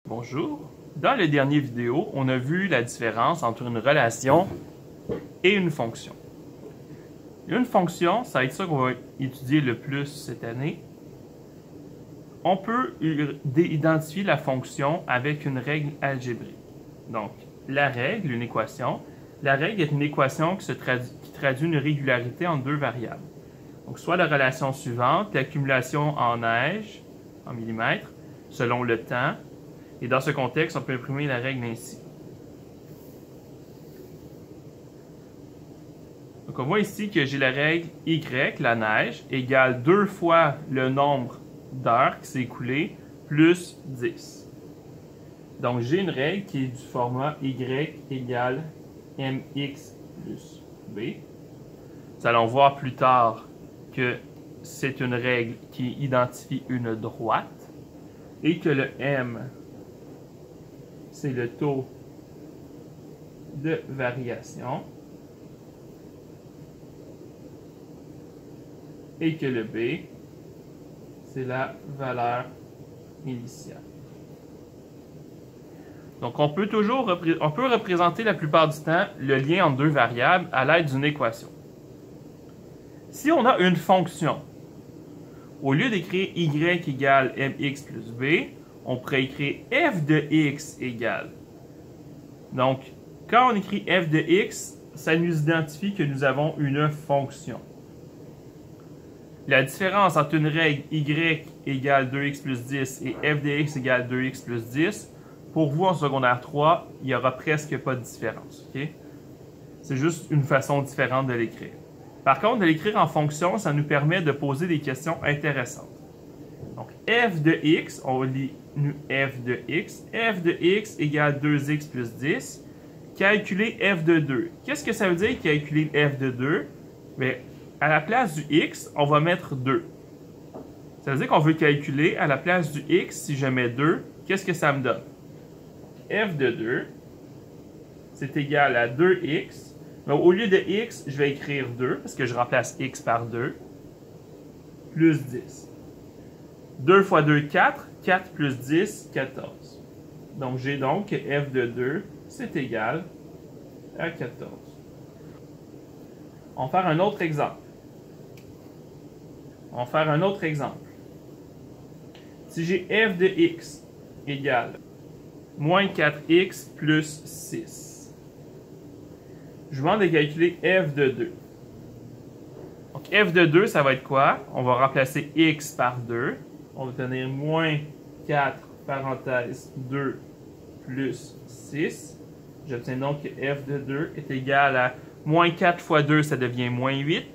Bonjour. Dans la dernière vidéo, on a vu la différence entre une relation et une fonction. Une fonction, ça va être ça qu'on va étudier le plus cette année. On peut identifier la fonction avec une règle algébrique. Donc, la règle, une équation. La règle est une équation qui traduit une régularité en deux variables. Donc, soit la relation suivante, l'accumulation en neige, en millimètres, selon le temps. Et dans ce contexte, on peut imprimer la règle ainsi. Donc, on voit ici que j'ai la règle Y, la neige, égale 2 fois le nombre d'heures qui s'est écoulé, plus 10. Donc, j'ai une règle qui est du format Y égale mx plus b. Nous allons voir plus tard que c'est une règle qui identifie une droite et que le m, c'est le taux de variation et que le b, c'est la valeur initiale. Donc, on peut représenter la plupart du temps le lien entre deux variables à l'aide d'une équation. Si on a une fonction, au lieu d'écrire y égale mx plus b, on pourrait écrire f de x égale. Donc, quand on écrit f de x, ça nous identifie que nous avons une fonction. La différence entre une règle y égale 2x plus 10 et f de x égale 2x plus 10, pour vous en secondaire 3, il n'y aura presque pas de différence. Okay? C'est juste une façon différente de l'écrire. Par contre, de l'écrire en fonction, ça nous permet de poser des questions intéressantes. Donc, f de x, on lit f de x. f de x égale 2x plus 10. Calculer f de 2. Qu'est-ce que ça veut dire calculer f de 2? Bien, à la place du x, on va mettre 2. Ça veut dire qu'on veut calculer à la place du x, si je mets 2, qu'est-ce que ça me donne? f de 2, c'est égal à 2x. Mais au lieu de x, je vais écrire 2, parce que je remplace x par 2, plus 10. 2 fois 2, 4. 4 plus 10, 14. Donc, j'ai donc que f de 2, c'est égal à 14. On va faire un autre exemple. Si j'ai f de x égale moins 4x plus 6, je vous demande de calculer f de 2. Donc, f de 2, ça va être quoi? On va remplacer x par 2. On va obtenir moins 4, parenthèse, 2 plus 6. J'obtiens donc que f de 2 est égal à moins 4 fois 2, ça devient moins 8.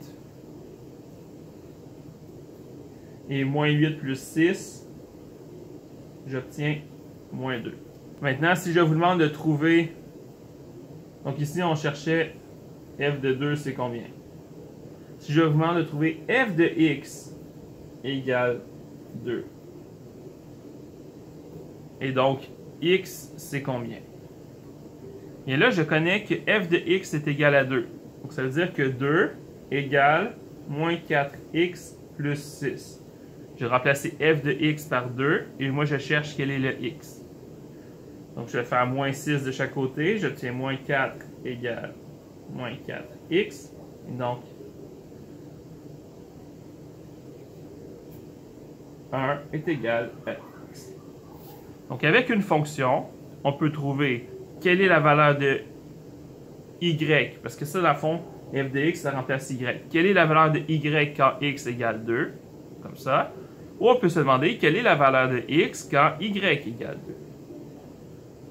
Et moins 8 plus 6, j'obtiens moins 2. Maintenant, si je vous demande de trouver... Donc ici, on cherchait f de 2, c'est combien? Si je vous demande de trouver f de x égale 2. Et donc, x, c'est combien? Et là, je connais que f de x est égal à 2. Donc, ça veut dire que 2 égale moins 4x plus 6. Je vais remplacer f de x par 2 et moi, je cherche quel est le x. Donc, je vais faire moins 6 de chaque côté. J'obtiens moins 4 égale moins 4x. Et donc, 1 est égal à x. Donc, avec une fonction, on peut trouver quelle est la valeur de y, parce que ça, dans le fond, f de x, ça remplace y. Quelle est la valeur de y quand x égale 2, comme ça. Ou on peut se demander quelle est la valeur de x quand y égale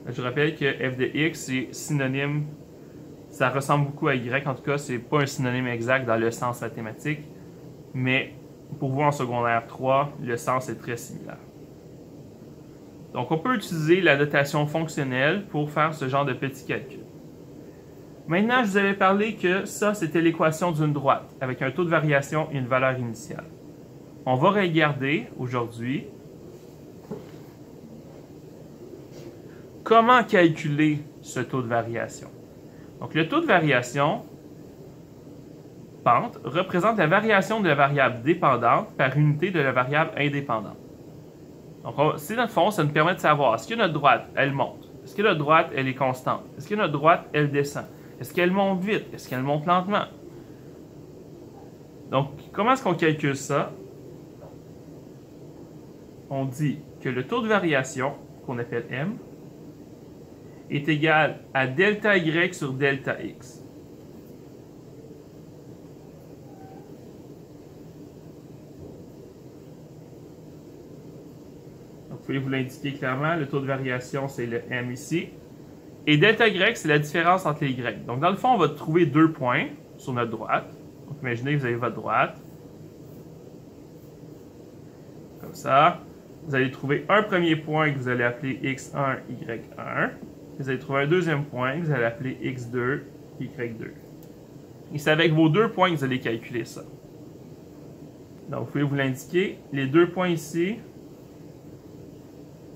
2. Je rappelle que f de x, c'est synonyme, ça ressemble beaucoup à y, en tout cas, c'est pas un synonyme exact dans le sens mathématique, mais pour vous en secondaire 3, le sens est très similaire. Donc, on peut utiliser la notation fonctionnelle pour faire ce genre de petits calculs. Maintenant, je vous avais parlé que ça, c'était l'équation d'une droite, avec un taux de variation et une valeur initiale. On va regarder aujourd'hui comment calculer ce taux de variation. Donc, le taux de variation, pente, représente la variation de la variable dépendante par unité de la variable indépendante. Donc, c'est notre fond, ça nous permet de savoir est-ce que notre droite, elle monte? Est-ce que notre droite, elle est constante? Est-ce que notre droite, elle descend? Est-ce qu'elle monte vite? Est-ce qu'elle monte lentement? Donc, comment est-ce qu'on calcule ça? On dit que le taux de variation, qu'on appelle M, est égal à delta Y sur delta X. Donc, vous pouvez vous l'indiquer clairement, le taux de variation, c'est le M ici. Et delta Y, c'est la différence entre les Y. Donc, dans le fond, on va trouver 2 points sur notre droite. Donc, imaginez que vous avez votre droite. Comme ça. Vous allez trouver un premier point que vous allez appeler X1, Y1. Vous allez trouver un deuxième point que vous allez appeler X2, Y2. Et c'est avec vos 2 points que vous allez calculer ça. Donc, vous pouvez vous l'indiquer. Les 2 points ici,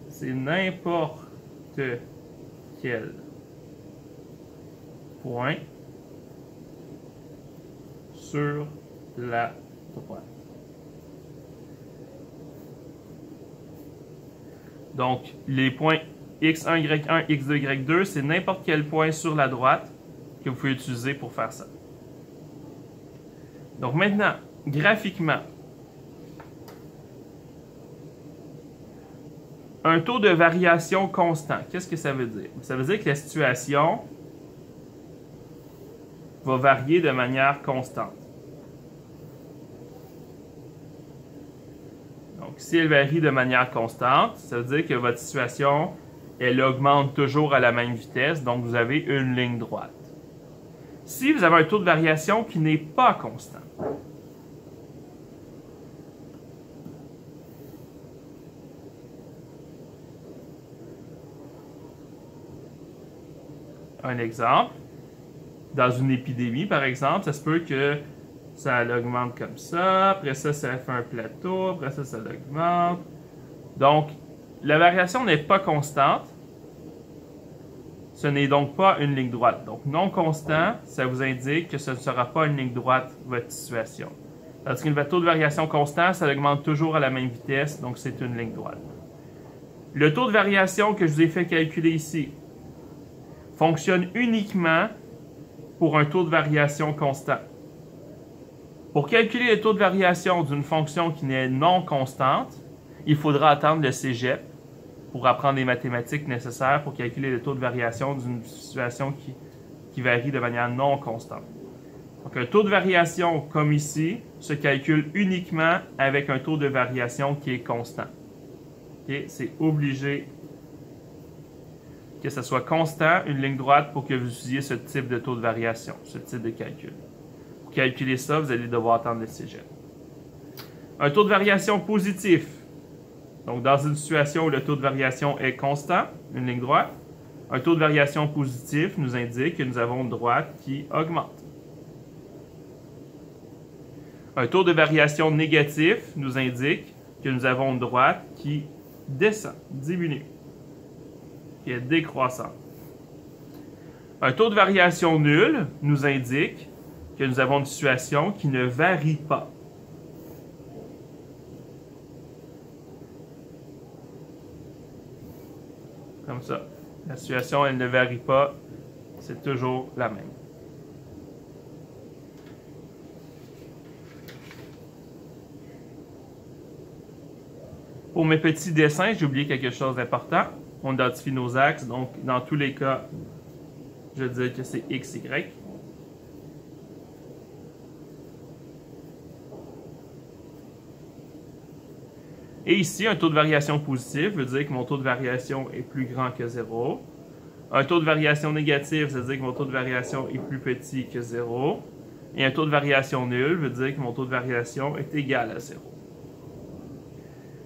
c'est n'importe quel point sur la droite. Donc, les points X1, Y1, X2, Y2, c'est n'importe quel point sur la droite que vous pouvez utiliser pour faire ça. Donc maintenant, graphiquement, un taux de variation constant, qu'est-ce que ça veut dire? Ça veut dire que la situation va varier de manière constante. Donc, si elle varie de manière constante, ça veut dire que votre situation, elle augmente toujours à la même vitesse, donc vous avez une ligne droite. Si vous avez un taux de variation qui n'est pas constant, un exemple, dans une épidémie, par exemple, ça se peut que ça augmente comme ça, après ça, ça fait un plateau, après ça, ça augmente. Donc, la variation n'est pas constante. Ce n'est donc pas une ligne droite. Donc, non constant, ça vous indique que ce ne sera pas une ligne droite, votre situation. Tandis que votre taux de variation constant, ça augmente toujours à la même vitesse, donc c'est une ligne droite. Le taux de variation que je vous ai fait calculer ici fonctionne uniquement pour un taux de variation constant. Pour calculer le taux de variation d'une fonction qui n'est non constante, il faudra attendre le cégep pour apprendre les mathématiques nécessaires pour calculer le taux de variation d'une situation qui varie de manière non constante. Donc, un taux de variation, comme ici, se calcule uniquement avec un taux de variation qui est constant. Okay? C'est obligé que ce soit constant, une ligne droite, pour que vous utilisiez ce type de taux de variation, ce type de calcul. Pour calculer ça, vous allez devoir attendre le cégep. Un taux de variation positif. Donc, dans une situation où le taux de variation est constant, une ligne droite, un taux de variation positif nous indique que nous avons une droite qui augmente. Un taux de variation négatif nous indique que nous avons une droite qui descend, diminue, qui est décroissante. Un taux de variation nul nous indique que nous avons une situation qui ne varie pas. Comme ça. La situation, elle ne varie pas. C'est toujours la même. Pour mes petits dessins, j'ai oublié quelque chose d'important. On identifie nos axes. Donc, dans tous les cas, je vais dire que c'est X, Y. Et ici, un taux de variation positif veut dire que mon taux de variation est plus grand que 0. Un taux de variation négatif, ça veut dire que mon taux de variation est plus petit que 0. Et un taux de variation nul veut dire que mon taux de variation est égal à 0.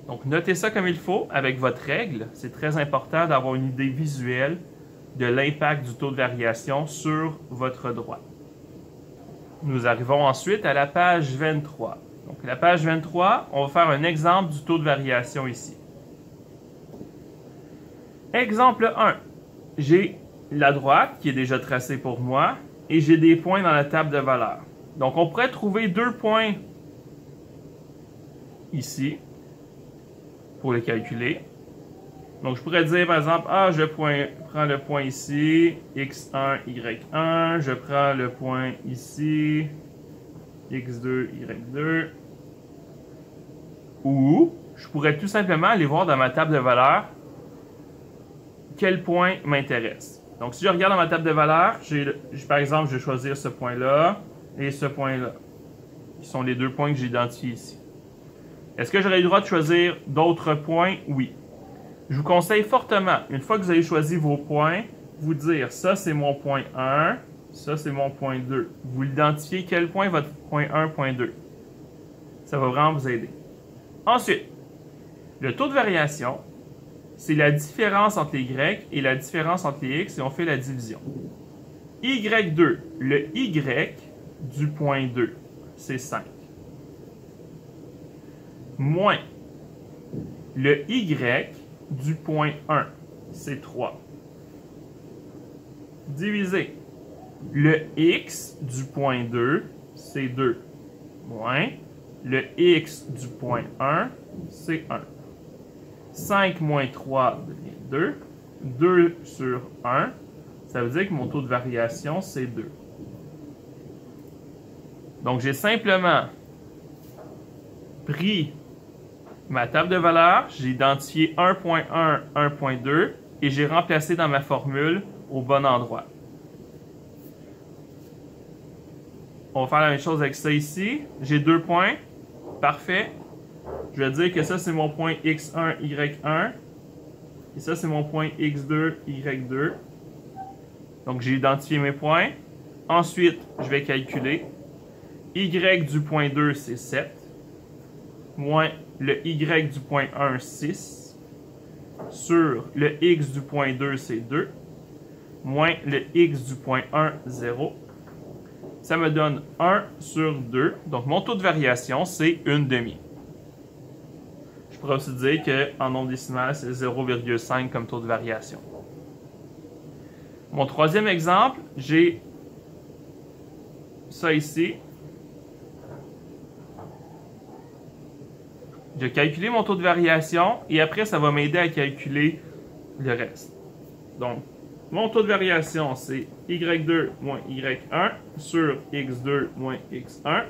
Donc, notez ça comme il faut avec votre règle. C'est très important d'avoir une idée visuelle de l'impact du taux de variation sur votre droite. Nous arrivons ensuite à la page 23. Donc, la page 23, on va faire un exemple du taux de variation ici. Exemple 1. J'ai la droite qui est déjà tracée pour moi et j'ai des points dans la table de valeurs. Donc, on pourrait trouver 2 points ici pour le calculer. Donc, je pourrais dire, par exemple, je prends le point ici, x1, y1. Je prends le point ici, x2, y2. Ou, je pourrais tout simplement aller voir dans ma table de valeurs quel point m'intéresse. Donc, si je regarde dans ma table de valeurs, par exemple, je vais choisir ce point-là et ce point-là, qui sont les deux points que j'ai identifiés ici. Est-ce que j'aurais le droit de choisir d'autres points? Oui. Je vous conseille fortement, une fois que vous avez choisi vos points, vous dire, ça c'est mon point 1, ça c'est mon point 2. Vous identifiez quel point est votre point 1, point 2. Ça va vraiment vous aider. Ensuite, le taux de variation, c'est la différence entre les Y et la différence entre les X et on fait la division. Y2, le Y du point 2, c'est 5. Moins le Y du point 1, c'est 3. Divisé le X du point 2, c'est 2. Moins le X du point 1, c'est 1. 5 moins 3 devient 2. 2 sur 1, ça veut dire que mon taux de variation, c'est 2. Donc, j'ai simplement pris ma table de valeurs, j'ai identifié 1.1, 1.2 et j'ai remplacé dans ma formule au bon endroit. On va faire la même chose avec ça ici. J'ai 2 points. Parfait. Je vais dire que ça, c'est mon point x1, y1. Et ça, c'est mon point x2, y2. Donc, j'ai identifié mes points. Ensuite, je vais calculer. Y du point 2, c'est 7. Moins le y du point 1, 6. Sur le x du point 2, c'est 2. Moins le x du point 1, 0. Ça me donne 1 sur 2. Donc, mon taux de variation, c'est 1/2. Je pourrais aussi dire qu'en nombre décimal, c'est 0,5 comme taux de variation. Mon troisième exemple, j'ai ça ici. J'ai calculé mon taux de variation et après, ça va m'aider à calculer le reste. Donc, mon taux de variation, c'est y2 moins y1 sur x2 moins x1.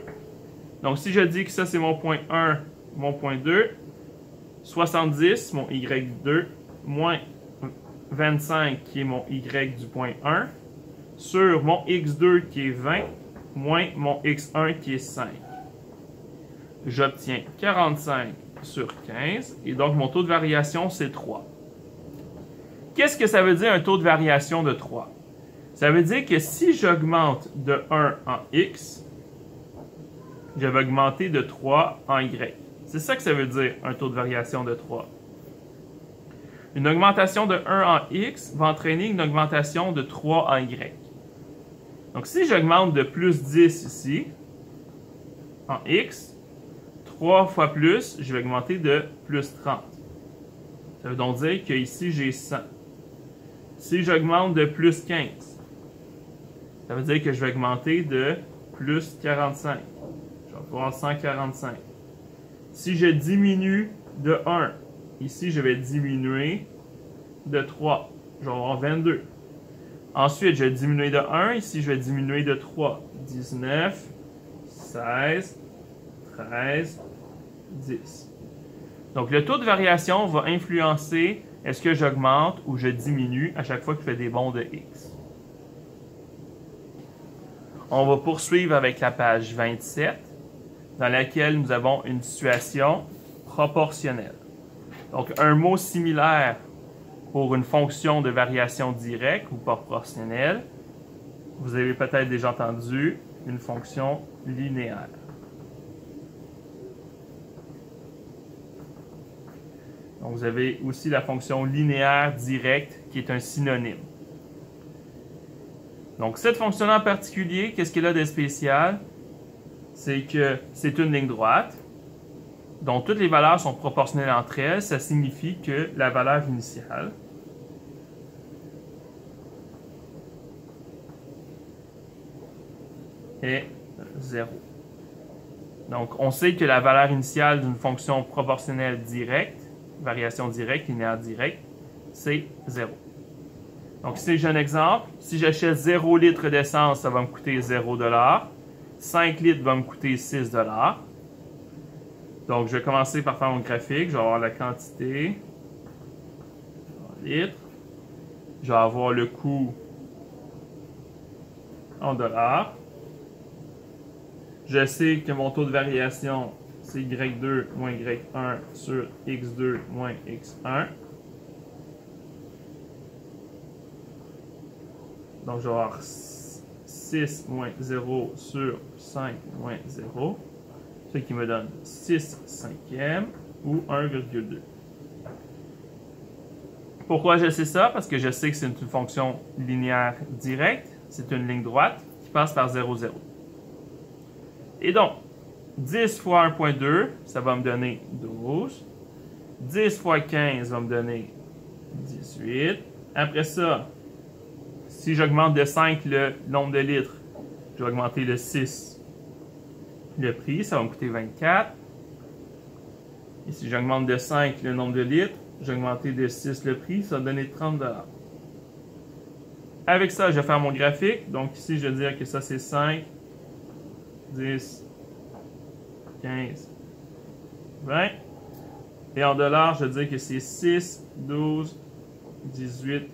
Donc, si je dis que ça, c'est mon point 1, mon point 2, 70, mon y2, moins 25, qui est mon y du point 1, sur mon x2, qui est 20, moins mon x1, qui est 5. J'obtiens 45 sur 15, et donc mon taux de variation, c'est 3. Qu'est-ce que ça veut dire un taux de variation de 3? Ça veut dire que si j'augmente de 1 en x, je vais augmenter de 3 en y. C'est ça que ça veut dire, un taux de variation de 3. Une augmentation de 1 en x va entraîner une augmentation de 3 en y. Donc, si j'augmente de plus 10 ici, en x, 3 fois plus, je vais augmenter de plus 30. Ça veut donc dire qu'ici, j'ai 100. Si j'augmente de plus 15, ça veut dire que je vais augmenter de plus 45. Je vais avoir 145. Si je diminue de 1, ici, je vais diminuer de 3. Je vais avoir 22. Ensuite, je vais diminuer de 1. Ici, je vais diminuer de 3. 19, 16, 13, 10. Donc, le taux de variation va influencer est-ce que j'augmente ou je diminue à chaque fois que je fais des bonds de x. On va poursuivre avec la page 27, dans laquelle nous avons une situation proportionnelle. Donc, un mot similaire pour une fonction de variation directe ou proportionnelle. Vous avez peut-être déjà entendu une fonction linéaire. Donc, vous avez aussi la fonction linéaire directe qui est un synonyme. Donc, cette fonction-là en particulier, qu'est-ce qu'elle a de spécial? C'est que c'est une ligne droite dont toutes les valeurs sont proportionnelles entre elles. Ça signifie que la valeur initiale est 0. Donc, on sait que la valeur initiale d'une fonction proportionnelle directe variation directe, linéaire directe, c'est 0. Donc ici, j'ai un exemple. Si j'achète 0 litres d'essence, ça va me coûter 0 $. 5 litres va me coûter 6 $. Donc, je vais commencer par faire mon graphique. Je vais avoir la quantité en litres. Je vais avoir le coût en dollars. Je sais que mon taux de variation, c'est Y2 moins Y1 sur X2 moins X1. Donc, je vais avoir 6 moins 0 sur 5 moins 0, ce qui me donne 6 cinquièmes ou 1,2. Pourquoi je sais ça? Parce que je sais que c'est une fonction linéaire directe. C'est une ligne droite qui passe par 0, 0. Et donc, 10 fois 1,2, ça va me donner 12. 10 fois 15 va me donner 18. Après ça, si j'augmente de 5 le nombre de litres, je vais augmenter de 6 le prix, ça va me coûter 24. Et si j'augmente de 5 le nombre de litres, j'ai augmenté de 6 le prix, ça va donner 30 $. Avec ça, je vais faire mon graphique. Donc ici, je vais dire que ça, c'est 5, 10, 15, 20. Et en dollars, je vais dire que c'est 6, 12, 18,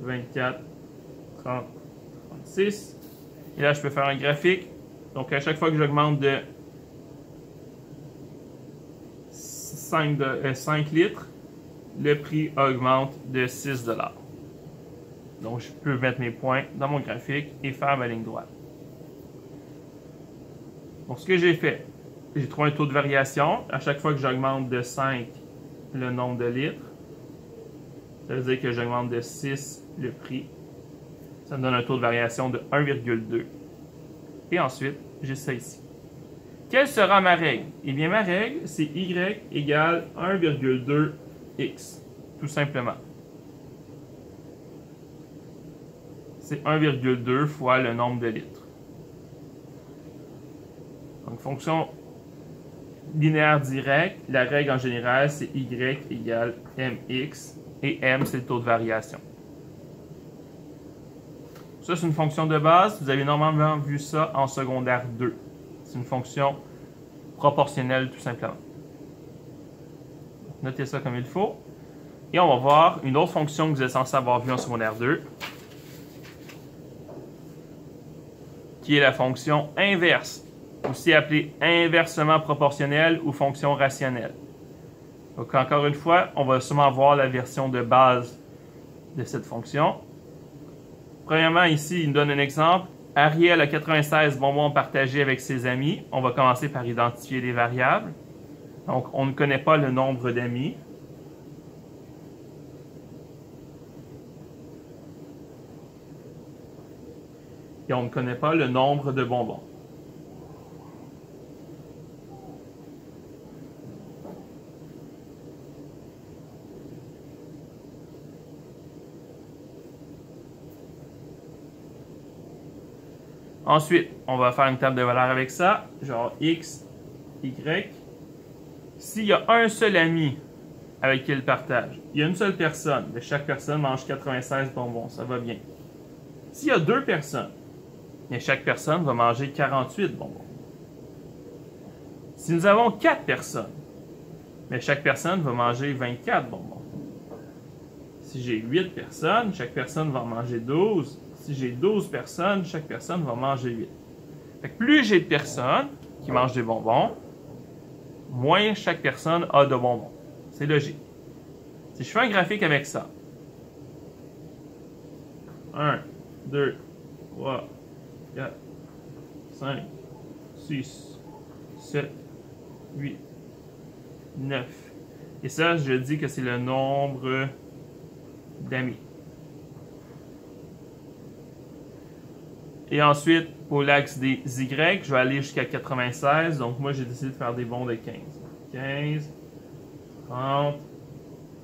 24, 30, 36. Et là, je peux faire un graphique. Donc, à chaque fois que j'augmente de 5 litres, le prix augmente de 6 $. Donc, je peux mettre mes points dans mon graphique et faire ma ligne droite. Donc, ce que j'ai fait, j'ai trouvé un taux de variation. À chaque fois que j'augmente de 5 le nombre de litres, ça veut dire que j'augmente de 6 le prix. Ça me donne un taux de variation de 1,2. Et ensuite, j'ai ça ici. Quelle sera ma règle? Eh bien, ma règle, c'est Y égale 1,2x, tout simplement. C'est 1,2 fois le nombre de litres. Donc, fonction linéaire directe, la règle en général, c'est Y égale mx, et m, c'est le taux de variation. Ça, c'est une fonction de base. Vous avez normalement vu ça en secondaire 2. C'est une fonction proportionnelle, tout simplement. Notez ça comme il faut. Et on va voir une autre fonction que vous êtes censé avoir vue en secondaire 2, qui est la fonction inverse, aussi appelée inversement proportionnelle ou fonction rationnelle. Donc, encore une fois, on va sûrement voir la version de base de cette fonction. Premièrement, ici, il nous donne un exemple. Ariel a 96 bonbons partagés avec ses amis. On va commencer par identifier les variables. Donc, on ne connaît pas le nombre d'amis. Et on ne connaît pas le nombre de bonbons. Ensuite, on va faire une table de valeurs avec ça, genre X, Y. S'il y a un seul ami avec qui il partage, il y a une seule personne, mais chaque personne mange 96 bonbons, ça va bien. S'il y a deux personnes, mais chaque personne va manger 48 bonbons. Si nous avons 4 personnes, mais chaque personne va manger 24 bonbons. Si j'ai 8 personnes, chaque personne va en manger 12. Si j'ai 12 personnes, chaque personne va manger 8. Fait que plus j'ai de personnes qui mangent des bonbons, moins chaque personne a de bonbons. C'est logique. Si je fais un graphique avec ça, 1, 2, 3, 4, 5, 6, 7, 8, 9. Et ça, je dis que c'est le nombre d'amis. Et ensuite, pour l'axe des Y, je vais aller jusqu'à 96. Donc, moi, j'ai décidé de faire des bonds de 15. 15, 30,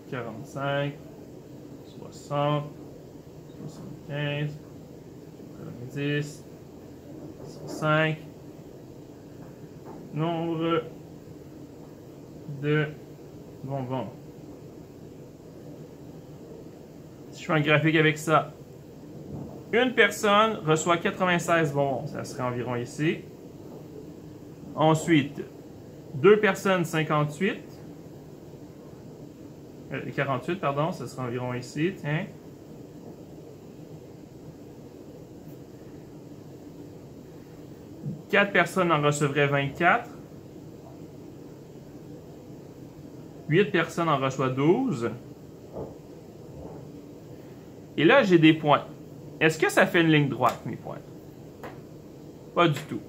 45, 60, 75, 90, 105. Nombre de bonbons. Si je fais un graphique avec ça, une personne reçoit 96 bonbons. Ça serait environ ici. Ensuite, 2 personnes, 58. 48, pardon, ça serait environ ici. Tiens. Quatre personnes en recevraient 24. 8 personnes en reçoivent 12. Et là, j'ai des points. Est-ce que ça fait une ligne droite, mes points? Pas du tout.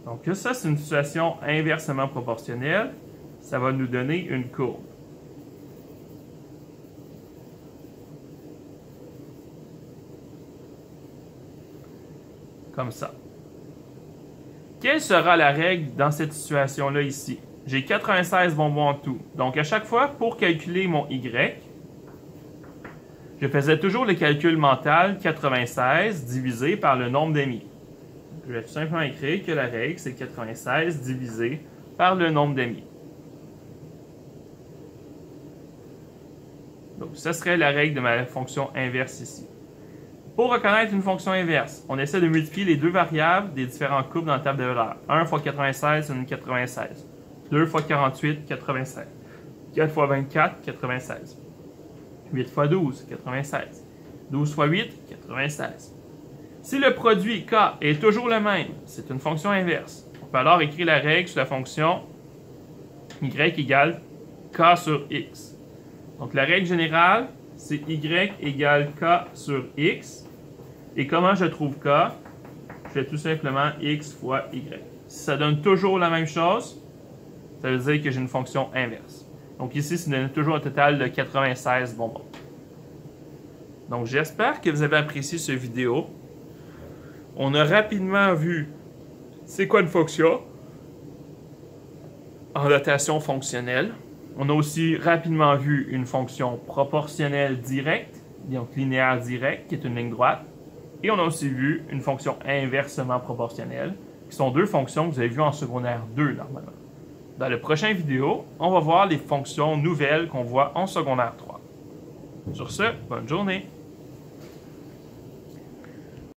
Donc ça, c'est une situation inversement proportionnelle. Ça va nous donner une courbe. Comme ça. Quelle sera la règle dans cette situation-là ici? J'ai 96 bonbons en tout. Donc, à chaque fois, pour calculer mon Y, je faisais toujours le calcul mental 96 divisé par le nombre d'amis. Je vais tout simplement écrire que la règle, c'est 96 divisé par le nombre d'amis. Donc, ce serait la règle de ma fonction inverse ici. Pour reconnaître une fonction inverse, on essaie de multiplier les deux variables des différents couples dans la table de valeurs. 1 fois 96, c'est une 96. 2 fois 48, 96. 4 fois 24, 96. 8 fois 12, 96. 12 fois 8, 96. Si le produit K est toujours le même, c'est une fonction inverse. On peut alors écrire la règle sur la fonction Y égale K sur X. Donc la règle générale, c'est Y égale K sur X. Et comment je trouve K? Je fais tout simplement X fois Y. Si ça donne toujours la même chose, ça veut dire que j'ai une fonction inverse. Donc ici, ça donne toujours un total de 96 bonbons. Donc j'espère que vous avez apprécié cette vidéo. On a rapidement vu c'est quoi une fonction en notation fonctionnelle. On a aussi rapidement vu une fonction proportionnelle directe, donc linéaire directe, qui est une ligne droite. Et on a aussi vu une fonction inversement proportionnelle, qui sont deux fonctions que vous avez vues en secondaire 2 normalement. Dans la prochaine vidéo, on va voir les fonctions nouvelles qu'on voit en secondaire 3. Sur ce, bonne journée!